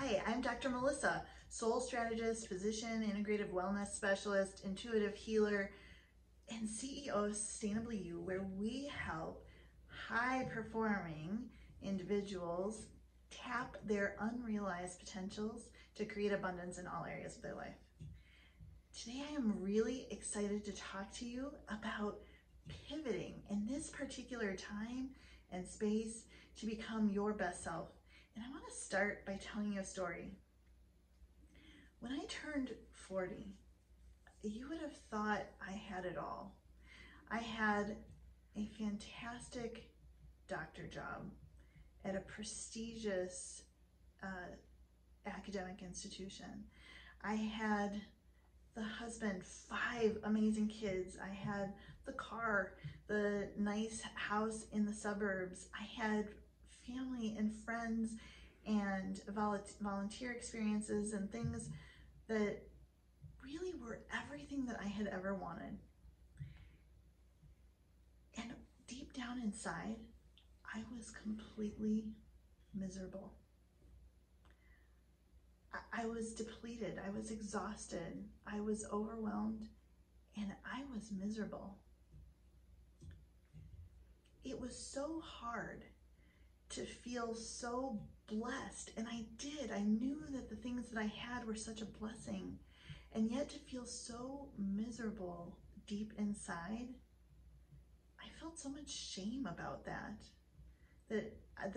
Hi, I'm Dr. Melissa, soul strategist, physician, integrative wellness specialist, intuitive healer, and CEO of Sustainably You, where we help high-performing individuals tap their unrealized potentials to create abundance in all areas of their life. Today I am really excited to talk to you about pivoting in this particular time and space to become your best self. And I want to start by telling you a story. When I turned 40, you would have thought I had it all. I had a fantastic doctor job at a prestigious academic institution. I had the husband, 5 amazing kids. I had the car, the nice house in the suburbs. I had family and friends and volunteer experiences and things that really were everything that I had ever wanted. And deep down inside, I was completely miserable. I was depleted, I was exhausted, I was overwhelmed, and I was miserable. It was so hard to feel so blessed, and I did. I knew that the things that I had were such a blessing, and yet to feel so miserable deep inside, I felt so much shame about that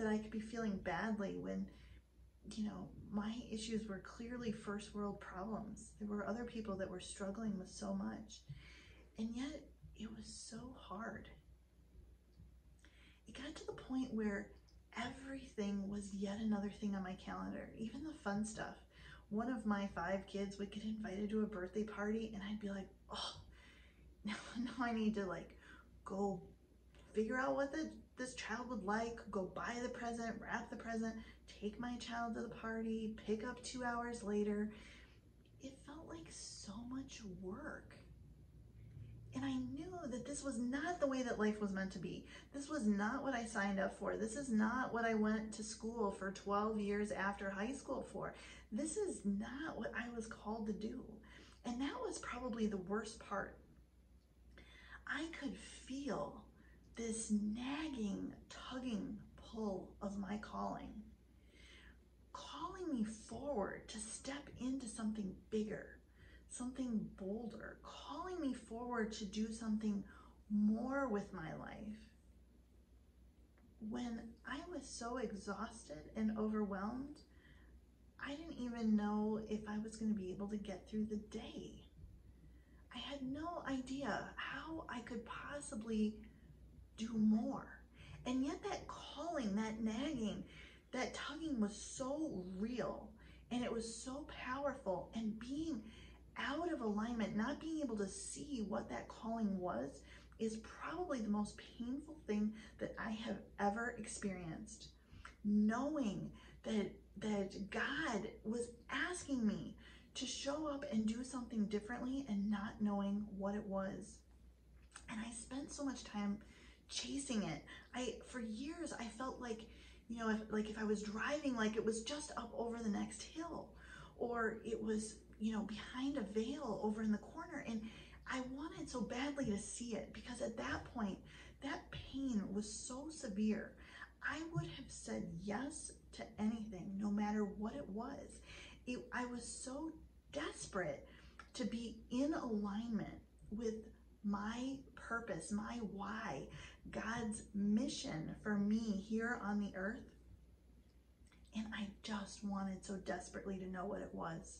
I could be feeling badly when, you know, my issues were clearly first world problems. There were other people that were struggling with so much, and yet it was so hard. It got to the point where everything was yet another thing on my calendar, even the fun stuff. One of my 5 kids would get invited to a birthday party and I'd be like, oh, now I need to go figure out what this child would like, go buy the present, wrap the present, take my child to the party, pick up 2 hours later. It felt like so much work. And I knew that this was not the way that life was meant to be. This was not what I signed up for. This is not what I went to school for 12 years after high school for. This is not what I was called to do. And that was probably the worst part. I could feel this nagging, tugging pull of my calling me forward to step into something bigger, something bolder, calling me forward to do something more with my life. When I was so exhausted and overwhelmed, I didn't even know if I was going to be able to get through the day. I had no idea how I could possibly do more. And yet that calling, that nagging, that tugging was so real, and it was so powerful, and being out of alignment, not being able to see what that calling was, is probably the most painful thing that I have ever experienced. Knowing that God was asking me to show up and do something differently and not knowing what it was. And I spent so much time chasing it. For years, I felt like, you know, if I was driving, like it was just up over the next hill, or it was, you know, behind a veil over in the corner. And I wanted so badly to see it, because at that point, that pain was so severe. I would have said yes to anything, no matter what it was. I was so desperate to be in alignment with my purpose, my why, God's mission for me here on the earth. And I just wanted so desperately to know what it was.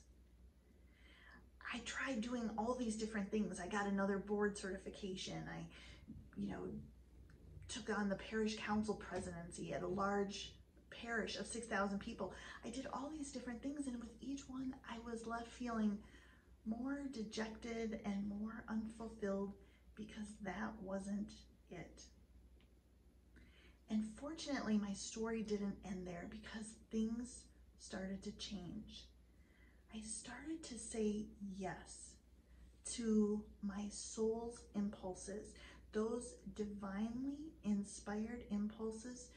I tried doing all these different things. I got another board certification. I, took on the parish council presidency at a large parish of 6,000 people. I did all these different things, and with each one, I was left feeling more dejected and more unfulfilled, because that wasn't it. And fortunately, my story didn't end there, because things started to change. I started to say yes to my soul's impulses, those divinely inspired impulses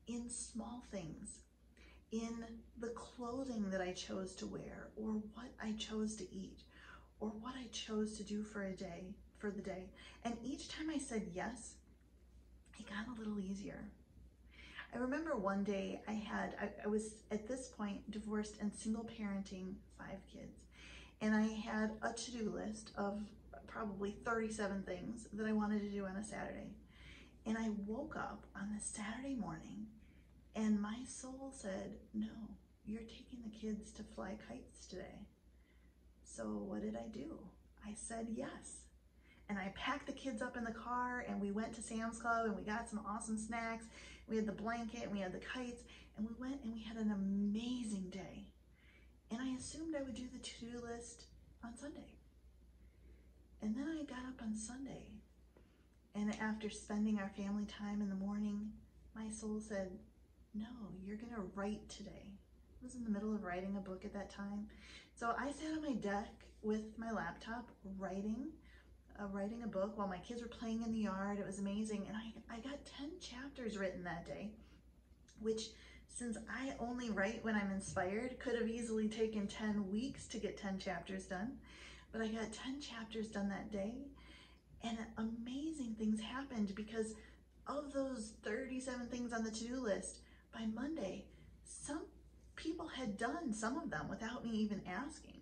in small things. in the clothing that I chose to wear, or what I chose to eat, or what I chose to do for the day. And each time I said yes, it got a little easier. I remember one day I was at this point divorced and single parenting 5 kids. And I had a to-do list of probably 37 things that I wanted to do on a Saturday. And I woke up on a Saturday morning and my soul said, no, you're taking the kids to fly kites today. So what did I do? I said yes. And I packed the kids up in the car and we went to Sam's Club and we got some awesome snacks. We had the blanket and we had the kites and we went and we had an amazing day. And I assumed I would do the to-do list on Sunday. And then I got up on Sunday, and after spending our family time in the morning, my soul said, no, you're gonna write today. I was in the middle of writing a book at that time. So I sat on my deck with my laptop writing a book while my kids were playing in the yard. It was amazing. And I got 10 chapters written that day, which, since I only write when I'm inspired, could have easily taken 10 weeks to get 10 chapters done. But I got 10 chapters done that day, and amazing things happened because of those 37 things on the to-do list. By Monday, some people had done some of them without me even asking.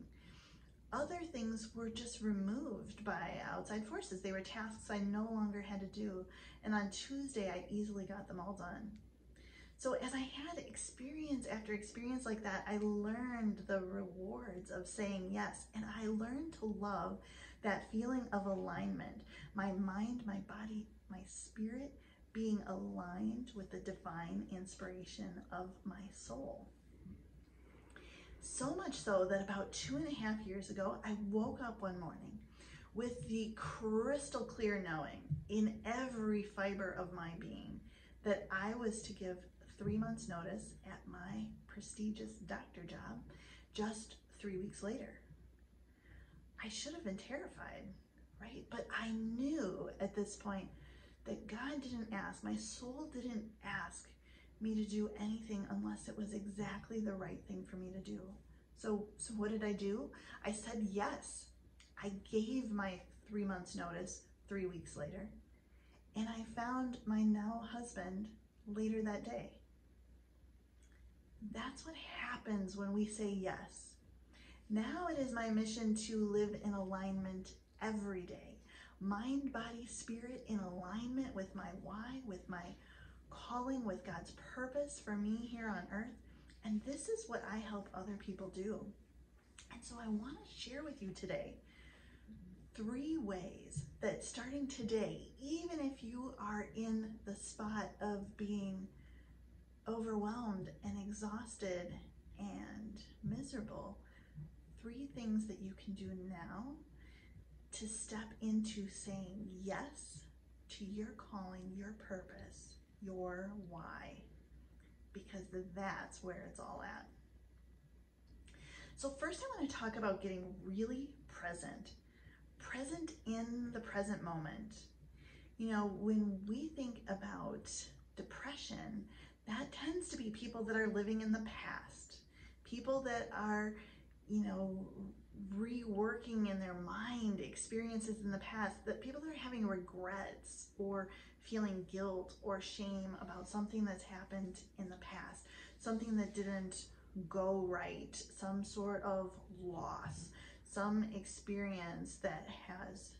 Other things were just removed by outside forces. They were tasks I no longer had to do. And on Tuesday, I easily got them all done. So as I had experience after experience like that, I learned the rewards of saying yes. And I learned to love that feeling of alignment. My mind, my body, my spirit being aligned with the divine inspiration of my soul. So much so that about 2.5 years ago, I woke up one morning with the crystal clear knowing in every fiber of my being that I was to give 3 months notice at my prestigious doctor job just 3 weeks later. I should have been terrified, right? But I knew at this point that God didn't ask, my soul didn't ask me to do anything unless it was exactly the right thing for me to do. So what did I do? I said yes. I gave my 3 months notice 3 weeks later, and I found my now husband later that day. That's what happens when we say yes. Now it is my mission to live in alignment every day. Mind, body, spirit in alignment with my why, with my calling, with God's purpose for me here on earth. And this is what I help other people do. And so I want to share with you today 3 ways that starting today, even if you are in the spot of being overwhelmed and exhausted and miserable, 3 things that you can do now to step into saying yes to your calling, your purpose, your why, because that's where it's all at. So first I want to talk about getting really present in the present moment. You know, when we think about depression, that tends to be people that are living in the past, people that are, you know, reworking in their mind experiences in the past, that people that are having regrets or feeling guilt or shame about something that's happened in the past, something that didn't go right, some sort of loss, some experience that has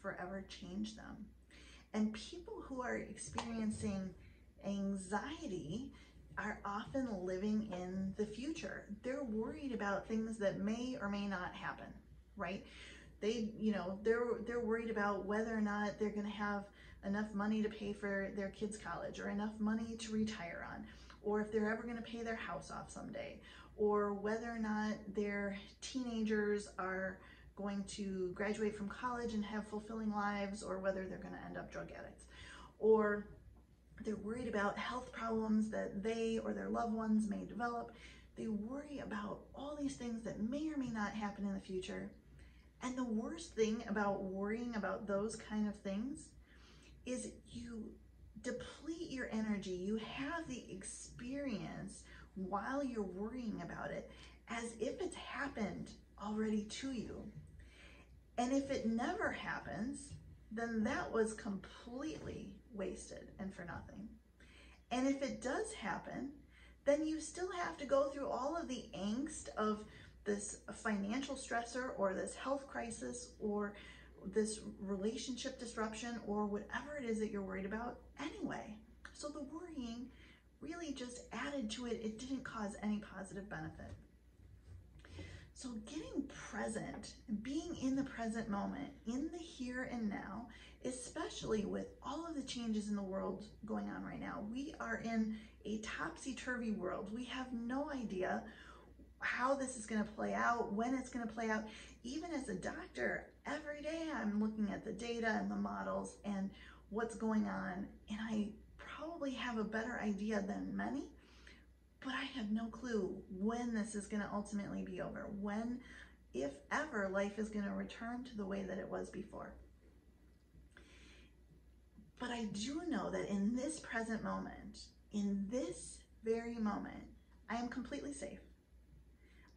forever changed them. And people who are experiencing anxiety are often living in the future. They're worried about things that may or may not happen, right? They're worried about whether or not they're going to have enough money to pay for their kids' college, or enough money to retire on, or if they're ever going to pay their house off someday, or whether or not their teenagers are going to graduate from college and have fulfilling lives, or whether they're going to end up drug addicts, or they're worried about health problems that they or their loved ones may develop. They worry about all these things that may or may not happen in the future. And the worst thing about worrying about those kind of things is you deplete your energy. You have the experience while you're worrying about it as if it's happened already to you. And if it never happens, then that was completely wasted and for nothing. And if it does happen, then you still have to go through all of the angst of this financial stressor or this health crisis or this relationship disruption or whatever it is that you're worried about anyway. So the worrying really just added to it. It didn't cause any positive benefit. So getting present, being in the present moment, in the here and now, especially with all of the changes in the world going on right now. We are in a topsy-turvy world. We have no idea how this is going to play out, when it's going to play out. Even as a doctor, every day I'm looking at the data and the models and what's going on, and I probably have a better idea than many, but I have no clue when this is going to ultimately be over, when, if ever, life is going to return to the way that it was before. But I do know that in this present moment, in this very moment, I am completely safe.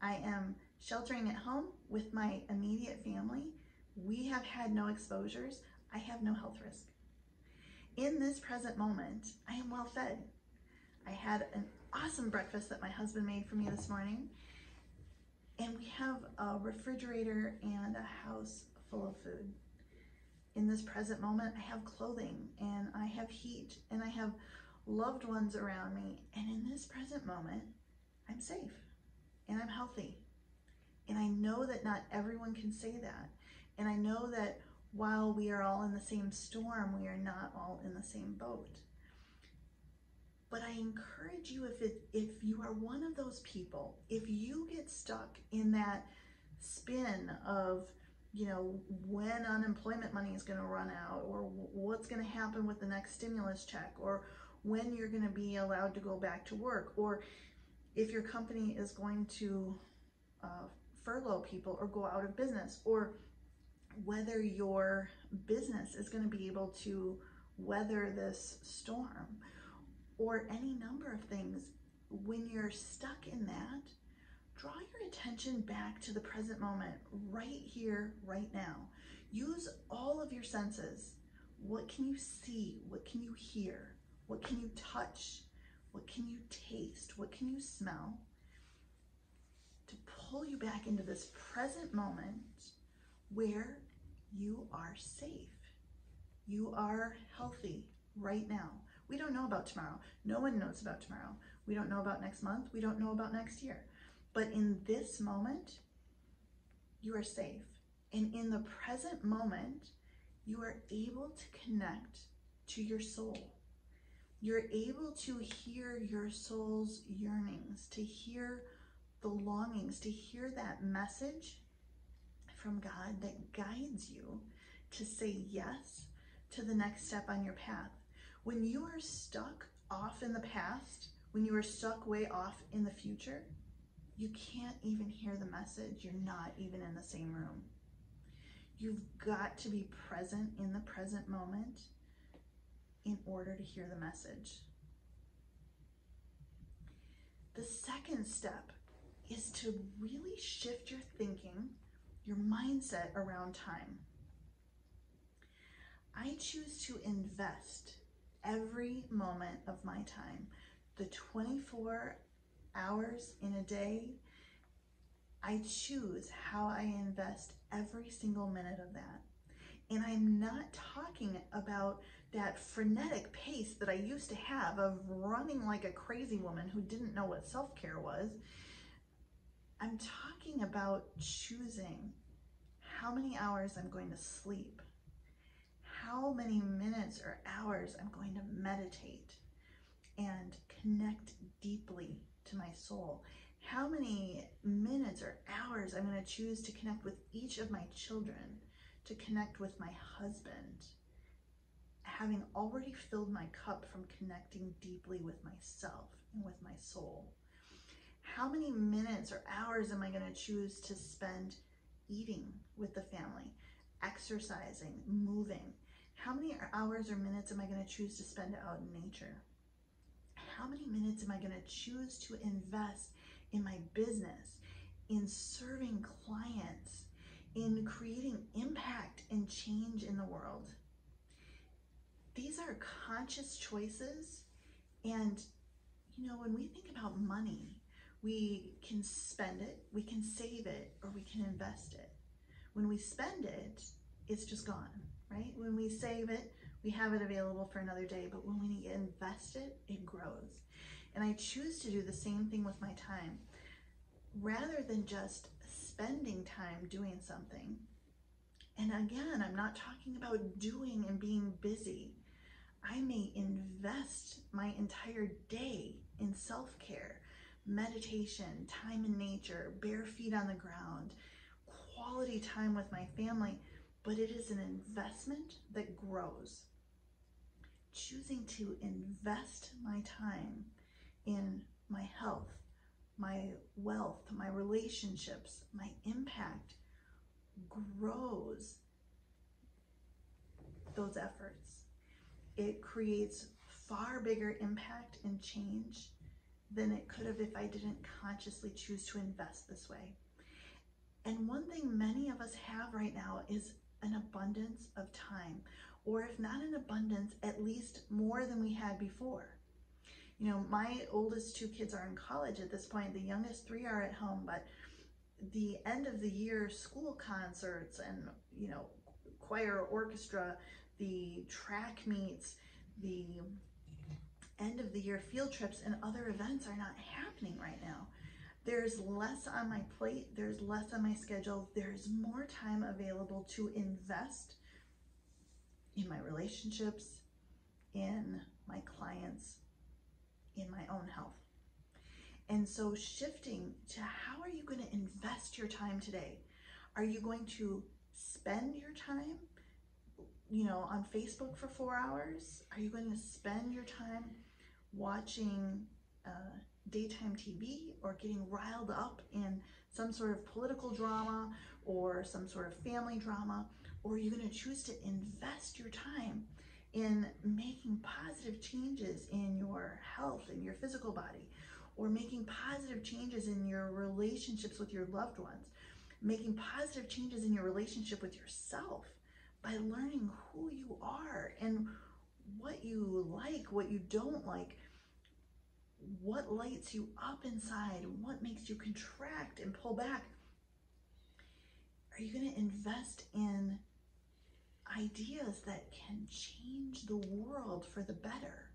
I am sheltering at home with my immediate family. We have had no exposures. I have no health risk. In this present moment, I am well fed. I had an awesome breakfast that my husband made for me this morning. And we have a refrigerator and a house full of food. In this present moment, I have clothing and I have heat and I have loved ones around me. And in this present moment, I'm safe and I'm healthy. And I know that not everyone can say that. And I know that while we are all in the same storm, we are not all in the same boat. But I encourage you, if you are one of those people, if you get stuck in that spin of, when unemployment money is going to run out, or what's going to happen with the next stimulus check, or when you're going to be allowed to go back to work, or if your company is going to furlough people or go out of business, or whether your business is going to be able to weather this storm, or any number of things, when you're stuck in that, draw your attention back to the present moment, right here, right now. Use all of your senses. What can you see? What can you hear? What can you touch? What can you taste? What can you smell? To pull you back into this present moment where you are safe. You are healthy right now. We don't know about tomorrow. No one knows about tomorrow. We don't know about next month. We don't know about next year. But in this moment, you are safe. And in the present moment, you are able to connect to your soul. You're able to hear your soul's yearnings, to hear the longings, to hear that message from God that guides you to say yes to the next step on your path. When you are stuck off in the past, when you are stuck way off in the future, you can't even hear the message. You're not even in the same room. You've got to be present in the present moment in order to hear the message. The second step is to really shift your thinking, your mindset around time. I choose to invest every moment of my time, the 24 hours in a day. I choose how I invest every single minute of that. And I'm not talking about that frenetic pace that I used to have of running like a crazy woman who didn't know what self-care was. I'm talking about choosing how many hours I'm going to sleep, how many minutes or hours I'm going to meditate and connect deeply to my soul, how many minutes or hours I'm going to choose to connect with each of my children, to connect with my husband, having already filled my cup from connecting deeply with myself and with my soul. How many minutes or hours am I going to choose to spend eating with the family, exercising, moving? How many hours or minutes am I going to choose to spend out in nature? how many minutes am I going to choose to invest in my business, in serving clients, in creating impact and change in the world? These are conscious choices. And, when we think about money, we can spend it, we can save it, or we can invest it. When we spend it, it's just gone, right? When we save it, we have it available for another day. But when we invest it, it grows. And I choose to do the same thing with my time. Rather than just spending time doing something, and again, I'm not talking about doing and being busy. I may invest my entire day in self-care, meditation, time in nature, bare feet on the ground, quality time with my family, but it is an investment that grows. Choosing to invest my time in my health, my wealth, my relationships, my impact grows those efforts. It creates far bigger impact and change than it could have if I didn't consciously choose to invest this way. And one thing many of us have right now is an abundance of time, or if not an abundance, at least more than we had before. My oldest 2 kids are in college at this point. The youngest 3 are at home, but the end of the year school concerts and, choir, orchestra, the track meets, the end of the year field trips and other events are not happening right now. There's less on my plate, there's less on my schedule, there's more time available to invest in my relationships, in my clients, in my own health. And so shifting to how are you going to invest your time today? Are you going to spend your time, on Facebook for 4 hours? Are you going to spend your time watching daytime TV or getting riled up in some sort of political drama or some sort of family drama? Or are you going to choose to invest your time in making positive changes in your health, in your physical body, or making positive changes in your relationships with your loved ones, making positive changes in your relationship with yourself by learning who you are and what you like, what you don't like, what lights you up inside, and what makes you contract and pull back? Are you going to invest in ideas that can change the world for the better?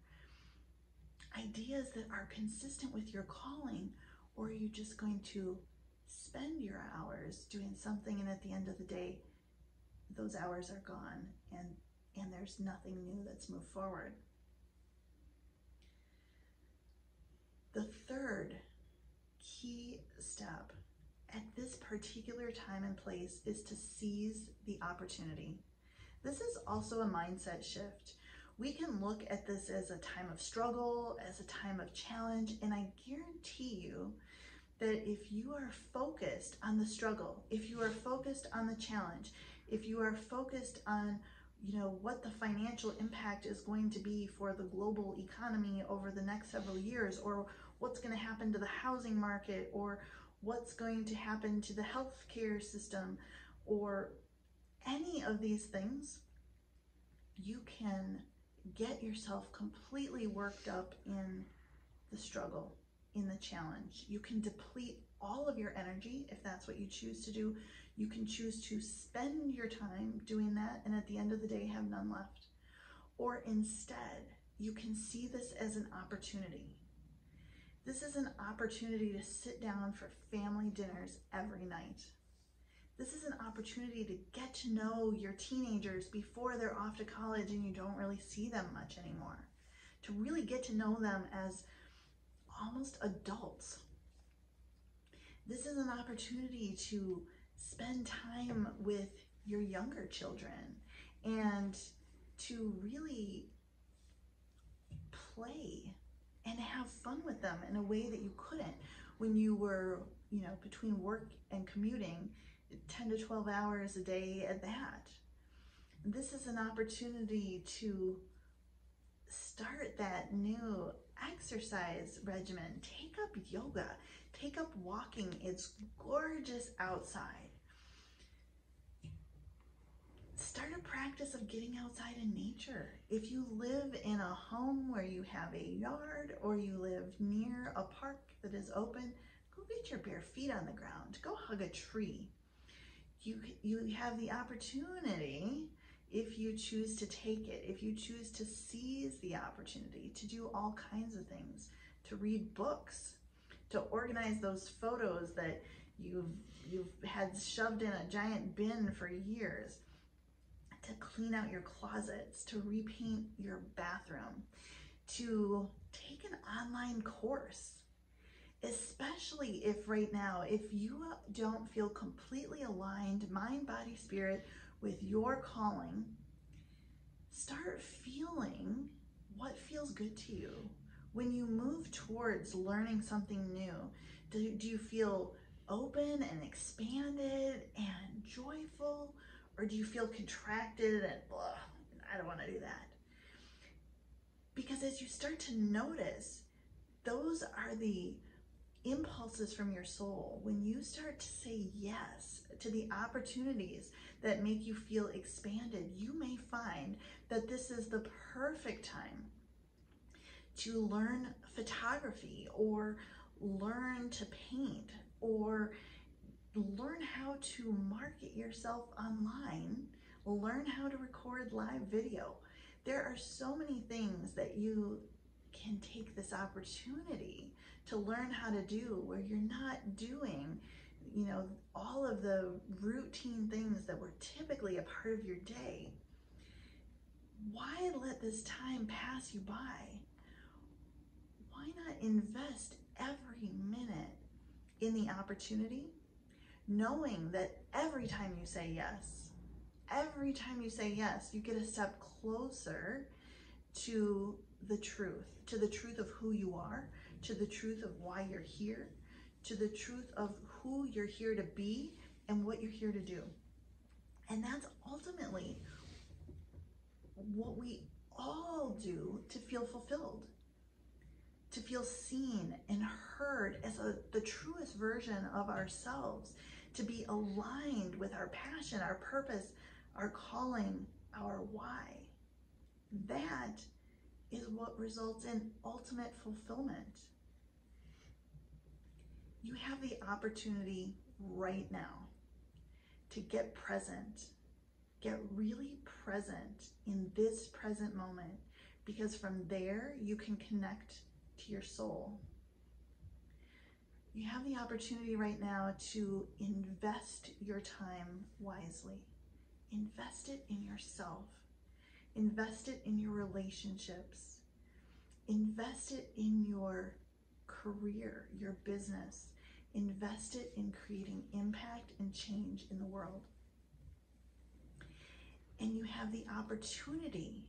Ideas that are consistent with your calling? Or are you just going to spend your hours doing something and at the end of the day, those hours are gone and there's nothing new that's moved forward? The third key step at this particular time and place is to seize the opportunity. This is also a mindset shift. We can look at this as a time of struggle, as a time of challenge, and I guarantee you that if you are focused on the struggle, if you are focused on the challenge, if you are focused on what the financial impact is going to be for the global economy over the next several years, or what's going to happen to the housing market, or what's going to happen to the healthcare system, or any of these things, you can get yourself completely worked up in the struggle, in the challenge. You can deplete all of your energy if that's what you choose to do. You can choose to spend your time doing that and at the end of the day have none left. Or instead, you can see this as an opportunity. This is an opportunity to sit down for family dinners every night. This is an opportunity to get to know your teenagers before they're off to college and you don't really see them much anymore. To really get to know them as almost adults. This is an opportunity to spend time with your younger children and to really play and have fun with them in a way that you couldn't when you were, between work and commuting 10 to 12 hours a day at that. This is an opportunity to start that new exercise regimen. Take up yoga. Take up walking. It's gorgeous outside. Start a practice of getting outside in nature. If you live in a home where you have a yard or you live near a park that is open, go get your bare feet on the ground. Go hug a tree. You have the opportunity, if you choose to take it, if you choose to seize the opportunity, to do all kinds of things, to read books, to organize those photos that you've had shoved in a giant bin for years, to clean out your closets, to repaint your bathroom, to take an online course. Especially if right now, if you don't feel completely aligned, mind, body, spirit, with your calling, start feeling what feels good to you. When you move towards learning something new, do you feel open and expanded and joyful? Or do you feel contracted and, blah, I don't want to do that? Because as you start to notice, those are the impulses from your soul. When you start to say yes to the opportunities that make you feel expanded, you may find that this is the perfect time to learn photography or learn to paint or learn how to market yourself online, learn how to record live video. There are so many things that you can take this opportunity to learn how to do where you're not doing, all of the routine things that were typically a part of your day. Why let this time pass you by? Why not invest every minute in the opportunity, knowing that every time you say yes, you get a step closer to the truth of who you are, to the truth of why you're here, to the truth of who you're here to be and what you're here to do. And that's ultimately what we all do to feel fulfilled, to feel seen and heard as the truest version of ourselves, to be aligned with our passion, our purpose, our calling, our why. That is what results in ultimate fulfillment. You have the opportunity right now to get present, get really present in this present moment, because from there you can connect to your soul. You have the opportunity right now to invest your time wisely. Invest it in yourself. Invest it in your relationships. Invest it in your career, your business. Invest it in creating impact and change in the world. And you have the opportunity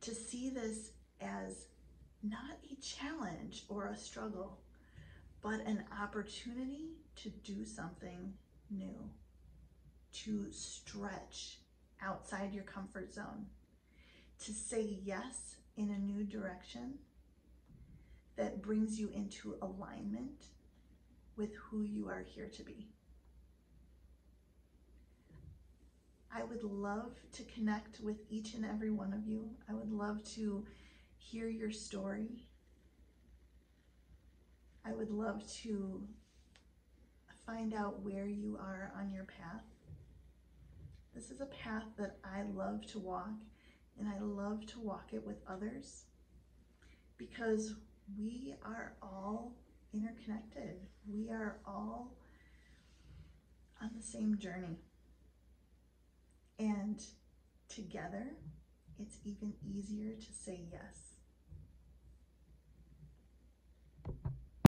to see this as not a challenge or a struggle, but an opportunity to do something new, to stretch outside your comfort zone, to say yes in a new direction that brings you into alignment with who you are here to be. I would love to connect with each and every one of you. I would love to hear your story. I would love to find out where you are on your path. This is a path that I love to walk, and I love to walk it with others, because we are all interconnected. We are all on the same journey. And together, it's even easier to say yes.